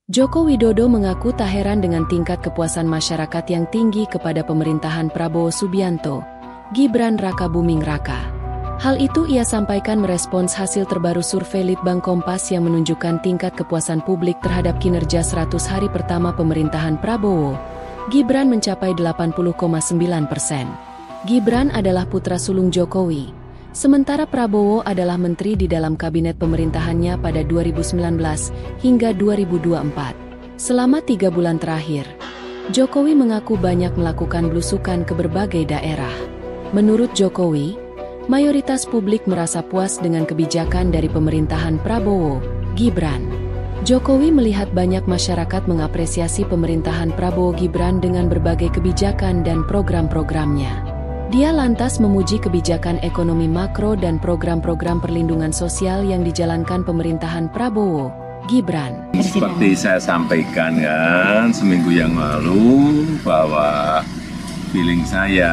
Joko Widodo mengaku tak heran dengan tingkat kepuasan masyarakat yang tinggi kepada pemerintahan Prabowo Subianto, Gibran Rakabuming Raka. Hal itu ia sampaikan merespons hasil terbaru survei Litbang Kompas yang menunjukkan tingkat kepuasan publik terhadap kinerja 100 hari pertama pemerintahan Prabowo. Gibran mencapai 80,9%. Gibran adalah putra sulung Jokowi. Sementara Prabowo adalah menteri di dalam kabinet pemerintahannya pada 2019 hingga 2024. Selama 3 bulan terakhir, Jokowi mengaku banyak melakukan belusukan ke berbagai daerah. Menurut Jokowi, mayoritas publik merasa puas dengan kebijakan dari pemerintahan Prabowo, Gibran. Jokowi melihat banyak masyarakat mengapresiasi pemerintahan Prabowo Gibran dengan berbagai kebijakan dan program-programnya. Dia lantas memuji kebijakan ekonomi makro dan program-program perlindungan sosial yang dijalankan pemerintahan Prabowo, Gibran. Seperti saya sampaikan kan seminggu yang lalu bahwa feeling saya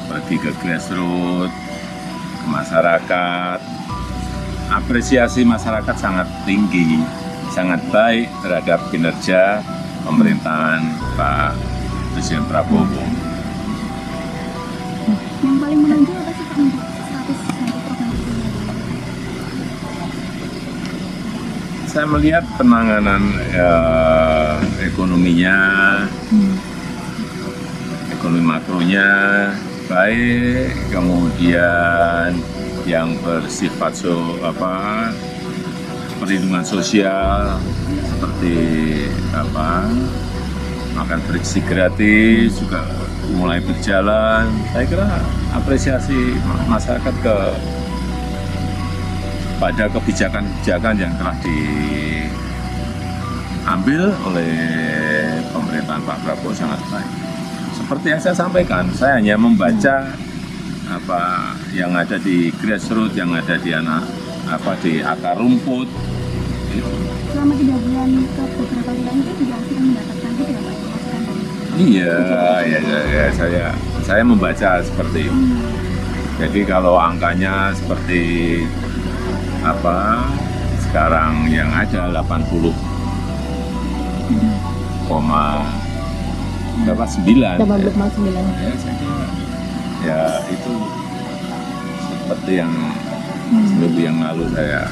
pergi ke grassroots, ke masyarakat, apresiasi masyarakat sangat tinggi, sangat baik terhadap kinerja pemerintahan Pak Presiden Prabowo. Yang paling menonjol apa sih Pak untuk 100 program itu? Saya melihat penanganan ekonominya, ekonomi makronya baik, kemudian yang bersifat perlindungan sosial seperti makan bersih gratis juga mulai berjalan. Saya kira apresiasi masyarakat pada kebijakan-kebijakan yang telah diambil oleh pemerintahan Pak Prabowo sangat baik. Seperti yang saya sampaikan, saya hanya membaca apa yang ada di grassroots, yang ada di di akar rumput. Selama 3 bulan ke beberapa wilayah itu juga sudah mendapatkan gitu ya Pak? Iya, saya membaca seperti itu. Jadi kalau angkanya seperti sekarang yang ada 80,9 ya itu seperti yang seminggu yang lalu saya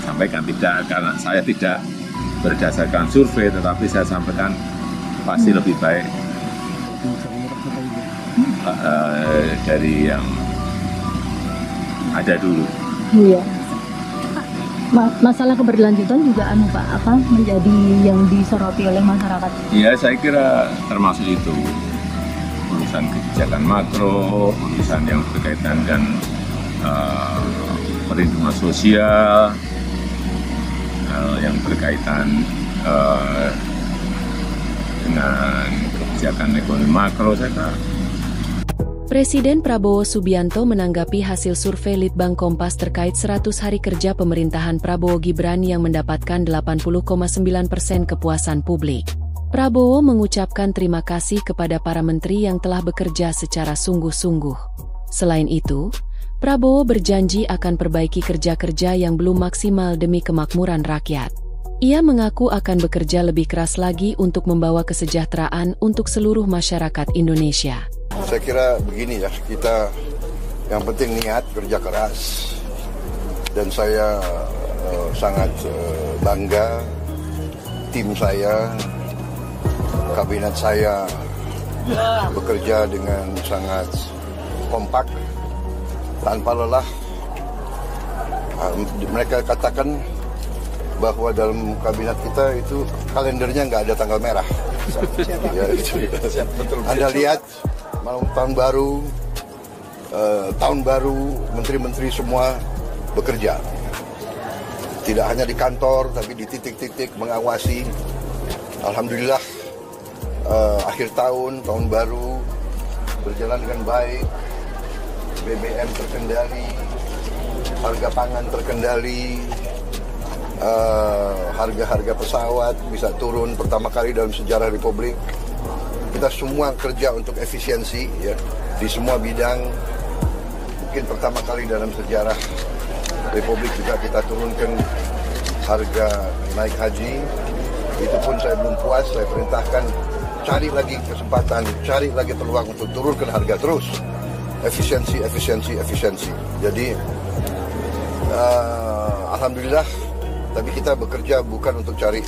sampaikan, tidak karena saya tidak berdasarkan survei, tetapi saya sampaikan pasti lebih baik dari yang ada dulu. Iya. Masalah keberlanjutan juga menjadi yang disoroti oleh masyarakat. Iya, saya kira termasuk itu urusan kebijakan makro, urusan yang berkaitan dengan perlindungan sosial, yang berkaitan dengan kebijakan ekonomi makro. Presiden Prabowo Subianto menanggapi hasil survei Litbang Kompas terkait 100 hari kerja pemerintahan Prabowo Gibran yang mendapatkan 80,9% kepuasan publik. Prabowo mengucapkan terima kasih kepada para menteri yang telah bekerja secara sungguh-sungguh. Selain itu, Prabowo berjanji akan perbaiki kerja-kerja yang belum maksimal demi kemakmuran rakyat. Ia mengaku akan bekerja lebih keras lagi untuk membawa kesejahteraan untuk seluruh masyarakat Indonesia. Saya kira begini ya, kita yang penting niat, kerja keras. Dan saya sangat bangga tim saya, kabinet saya bekerja dengan sangat kompak, tanpa lelah. Mereka katakan bahwa dalam kabinet kita itu kalendernya nggak ada tanggal merah. Ya, itu. Anda lihat malam tahun baru, menteri-menteri semua bekerja. Tidak hanya di kantor, tapi di titik-titik mengawasi. Alhamdulillah, akhir tahun baru berjalan dengan baik. BBM terkendali, harga pangan terkendali, harga-harga pesawat bisa turun pertama kali dalam sejarah Republik. Kita semua kerja untuk efisiensi ya, di semua bidang. Mungkin pertama kali dalam sejarah Republik juga kita turunkan harga naik haji. Itu pun saya belum puas, saya perintahkan cari lagi kesempatan, cari lagi peluang untuk turunkan harga terus. Efisiensi. Jadi alhamdulillah, tapi kita bekerja bukan untuk cari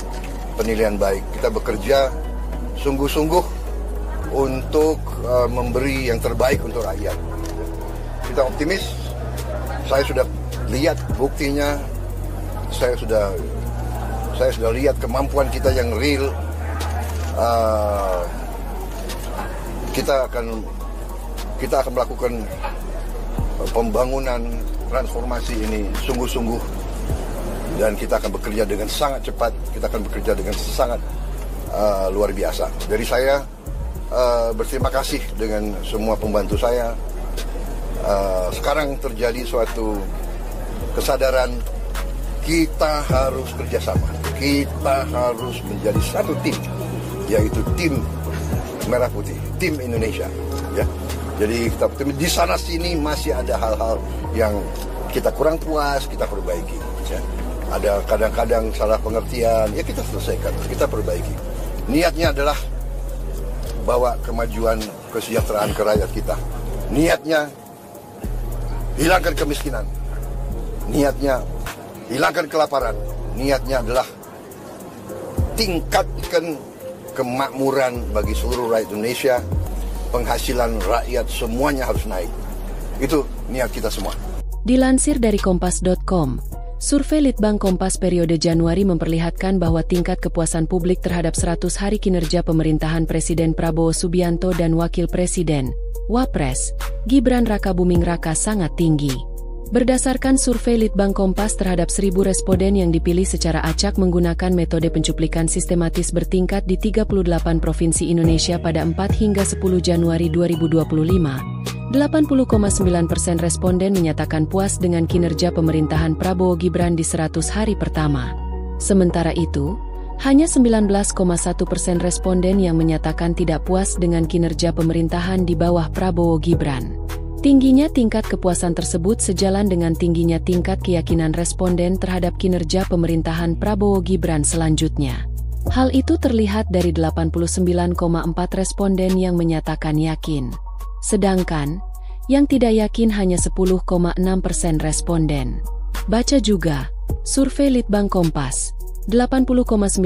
penilaian baik. Kita bekerja sungguh-sungguh untuk memberi yang terbaik untuk rakyat. Kita optimis. Saya sudah lihat buktinya. Saya sudah lihat kemampuan kita yang real. Kita akan melakukan pembangunan transformasi ini sungguh-sungguh, dan kita akan bekerja dengan sangat cepat. Kita akan bekerja dengan sangat luar biasa. Dari saya berterima kasih dengan semua pembantu saya. Sekarang terjadi suatu kesadaran, kita harus kerjasama, kita harus menjadi satu tim, yaitu tim Merah Putih, tim Indonesia. Ya, jadi kita di sana sini masih ada hal-hal yang kita kurang puas, kita perbaiki. Ya. Ada kadang-kadang salah pengertian, ya kita selesaikan, kita perbaiki. Niatnya adalah bawa kemajuan, kesejahteraan ke rakyat kita. Niatnya hilangkan kemiskinan. Niatnya hilangkan kelaparan. Niatnya adalah tingkatkan kemakmuran bagi seluruh rakyat Indonesia. Penghasilan rakyat semuanya harus naik. Itu niat kita semua. Dilansir dari Kompas.com, survei Litbang Kompas periode Januari memperlihatkan bahwa tingkat kepuasan publik terhadap 100 hari kinerja pemerintahan Presiden Prabowo Subianto dan Wakil Presiden, Wapres, Gibran Rakabuming Raka sangat tinggi. Berdasarkan survei Litbang Kompas terhadap 1.000 responden yang dipilih secara acak menggunakan metode pencuplikan sistematis bertingkat di 38 provinsi Indonesia pada 4 hingga 10 Januari 2025, 80,9% responden menyatakan puas dengan kinerja pemerintahan Prabowo Gibran di 100 hari pertama. Sementara itu, hanya 19,1% responden yang menyatakan tidak puas dengan kinerja pemerintahan di bawah Prabowo Gibran. Tingginya tingkat kepuasan tersebut sejalan dengan tingginya tingkat keyakinan responden terhadap kinerja pemerintahan Prabowo Gibran selanjutnya. Hal itu terlihat dari 89,4 responden yang menyatakan yakin. Sedangkan, yang tidak yakin hanya 10,6% responden. Baca juga, survei Litbang Kompas. 80,9%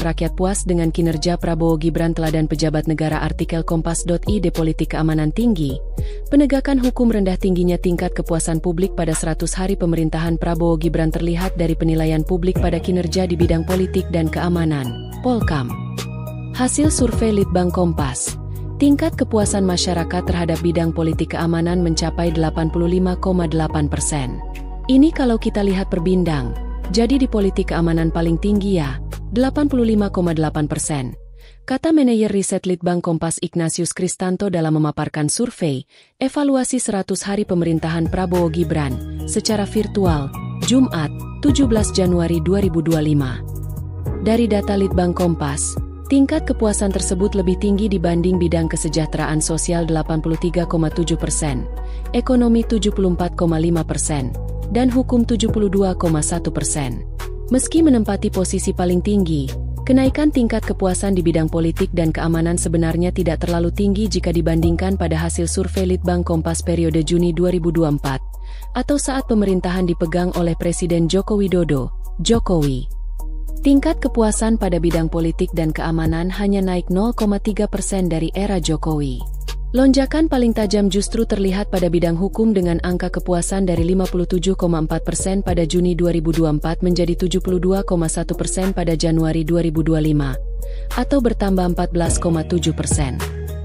rakyat puas dengan kinerja Prabowo Gibran teladan pejabat negara. Artikel Kompas.id politik keamanan tinggi. Penegakan hukum rendah. Tingginya tingkat kepuasan publik pada 100 hari pemerintahan Prabowo Gibran terlihat dari penilaian publik pada kinerja di bidang politik dan keamanan, Polkam. Hasil survei Litbang Kompas. Tingkat kepuasan masyarakat terhadap bidang politik keamanan mencapai 85,8%. Ini kalau kita lihat per bidang. Jadi di politik keamanan paling tinggi ya, 85,8%. Kata manajer riset Litbang Kompas Ignatius Kristanto dalam memaparkan survei, evaluasi 100 hari pemerintahan Prabowo Gibran, secara virtual, Jumat, 17 Januari 2025. Dari data Litbang Kompas, tingkat kepuasan tersebut lebih tinggi dibanding bidang kesejahteraan sosial 83,7%, ekonomi 74,5%, dan hukum 72,1%. Meski menempati posisi paling tinggi, kenaikan tingkat kepuasan di bidang politik dan keamanan sebenarnya tidak terlalu tinggi jika dibandingkan pada hasil survei Litbang Kompas periode Juni 2024, atau saat pemerintahan dipegang oleh Presiden Joko Widodo, Jokowi. Tingkat kepuasan pada bidang politik dan keamanan hanya naik 0,3% dari era Jokowi. Lonjakan paling tajam justru terlihat pada bidang hukum dengan angka kepuasan dari 57,4% pada Juni 2024 menjadi 72,1% pada Januari 2025, atau bertambah 14,7%.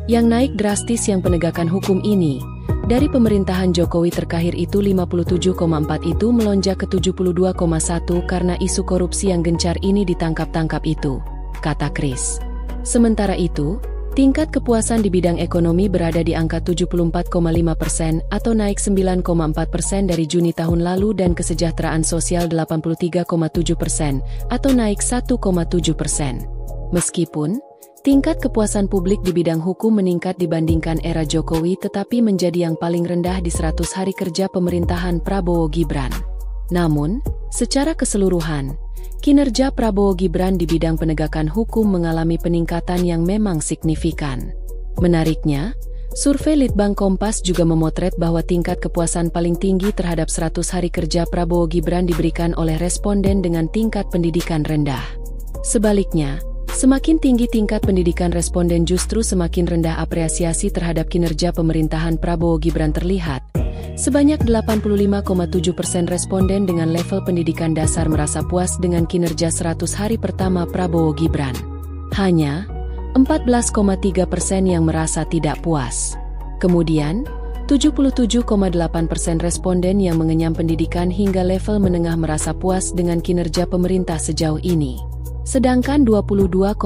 Yang naik drastis yang penegakan hukum ini, dari pemerintahan Jokowi terakhir itu 57,4 itu melonjak ke 72,1 karena isu korupsi yang gencar ini ditangkap-tangkap itu, kata Kris. Sementara itu, tingkat kepuasan di bidang ekonomi berada di angka 74,5% atau naik 9,4% dari Juni tahun lalu dan kesejahteraan sosial 83,7% atau naik 1,7%. Meskipun, tingkat kepuasan publik di bidang hukum meningkat dibandingkan era Jokowi tetapi menjadi yang paling rendah di 100 hari kerja pemerintahan Prabowo Gibran. Namun, secara keseluruhan, kinerja Prabowo Gibran di bidang penegakan hukum mengalami peningkatan yang memang signifikan. Menariknya, survei Litbang Kompas juga memotret bahwa tingkat kepuasan paling tinggi terhadap 100 hari kerja Prabowo Gibran diberikan oleh responden dengan tingkat pendidikan rendah. Sebaliknya, semakin tinggi tingkat pendidikan responden justru semakin rendah apresiasi terhadap kinerja pemerintahan Prabowo Gibran terlihat. Sebanyak 85,7% responden dengan level pendidikan dasar merasa puas dengan kinerja 100 hari pertama Prabowo Gibran. Hanya 14,3% yang merasa tidak puas. Kemudian, 77,8% responden yang mengenyam pendidikan hingga level menengah merasa puas dengan kinerja pemerintah sejauh ini. Sedangkan 22,2%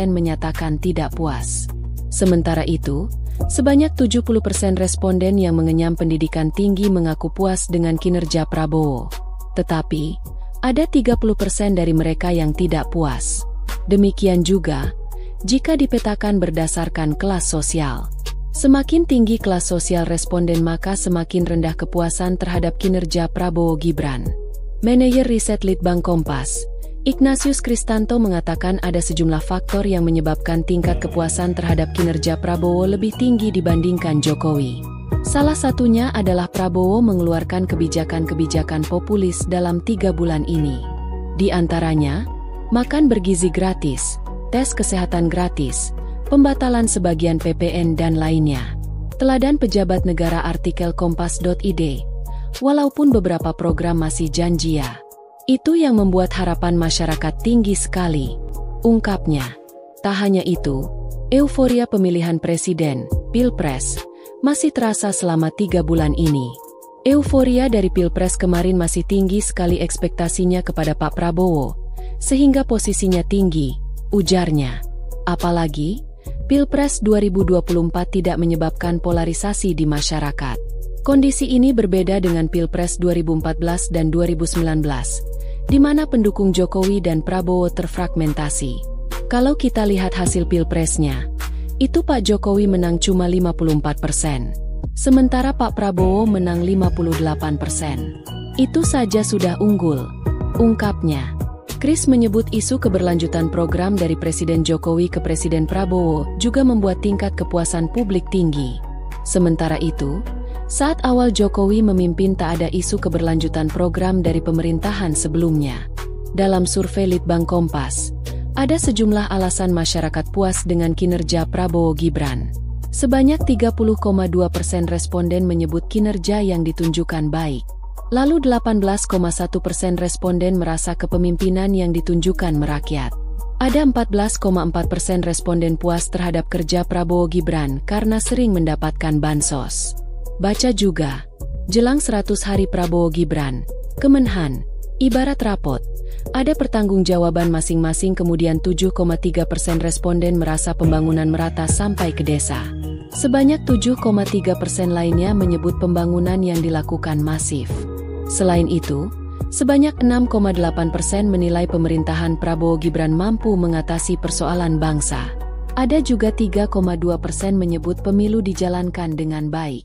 menyatakan tidak puas. Sementara itu, sebanyak 70% responden yang mengenyam pendidikan tinggi mengaku puas dengan kinerja Prabowo. Tetapi, ada 30% dari mereka yang tidak puas. Demikian juga, jika dipetakan berdasarkan kelas sosial. Semakin tinggi kelas sosial responden maka semakin rendah kepuasan terhadap kinerja Prabowo Gibran. Manajer Riset Litbang Kompas, Ignatius Kristanto mengatakan ada sejumlah faktor yang menyebabkan tingkat kepuasan terhadap kinerja Prabowo lebih tinggi dibandingkan Jokowi. Salah satunya adalah Prabowo mengeluarkan kebijakan-kebijakan populis dalam 3 bulan ini. Di antaranya, makan bergizi gratis, tes kesehatan gratis, pembatalan sebagian PPN dan lainnya. Teladan pejabat negara artikel kompas.id, walaupun beberapa program masih janjia. Itu yang membuat harapan masyarakat tinggi sekali, ungkapnya. Tak hanya itu, euforia pemilihan presiden, Pilpres, masih terasa selama 3 bulan ini. Euforia dari Pilpres kemarin masih tinggi sekali ekspektasinya kepada Pak Prabowo, sehingga posisinya tinggi, ujarnya. Apalagi, Pilpres 2024 tidak menyebabkan polarisasi di masyarakat. Kondisi ini berbeda dengan Pilpres 2014 dan 2019, di mana pendukung Jokowi dan Prabowo terfragmentasi. Kalau kita lihat hasil Pilpresnya, itu Pak Jokowi menang cuma 54%, sementara Pak Prabowo menang 58%. Itu saja sudah unggul, ungkapnya. Kris menyebut isu keberlanjutan program dari Presiden Jokowi ke Presiden Prabowo juga membuat tingkat kepuasan publik tinggi. Sementara itu, saat awal Jokowi memimpin tak ada isu keberlanjutan program dari pemerintahan sebelumnya. Dalam survei Litbang Kompas, ada sejumlah alasan masyarakat puas dengan kinerja Prabowo Gibran. Sebanyak 30,2% responden menyebut kinerja yang ditunjukkan baik. Lalu 18,1% responden merasa kepemimpinan yang ditunjukkan merakyat. Ada 14,4% responden puas terhadap kerja Prabowo Gibran karena sering mendapatkan bansos. Baca juga, jelang 100 hari Prabowo Gibran, Kemenhan, ibarat rapot, ada pertanggungjawaban masing-masing. Kemudian 7,3% responden merasa pembangunan merata sampai ke desa. Sebanyak 7,3% lainnya menyebut pembangunan yang dilakukan masif. Selain itu, sebanyak 6,8% menilai pemerintahan Prabowo Gibran mampu mengatasi persoalan bangsa. Ada juga 3,2% menyebut pemilu dijalankan dengan baik.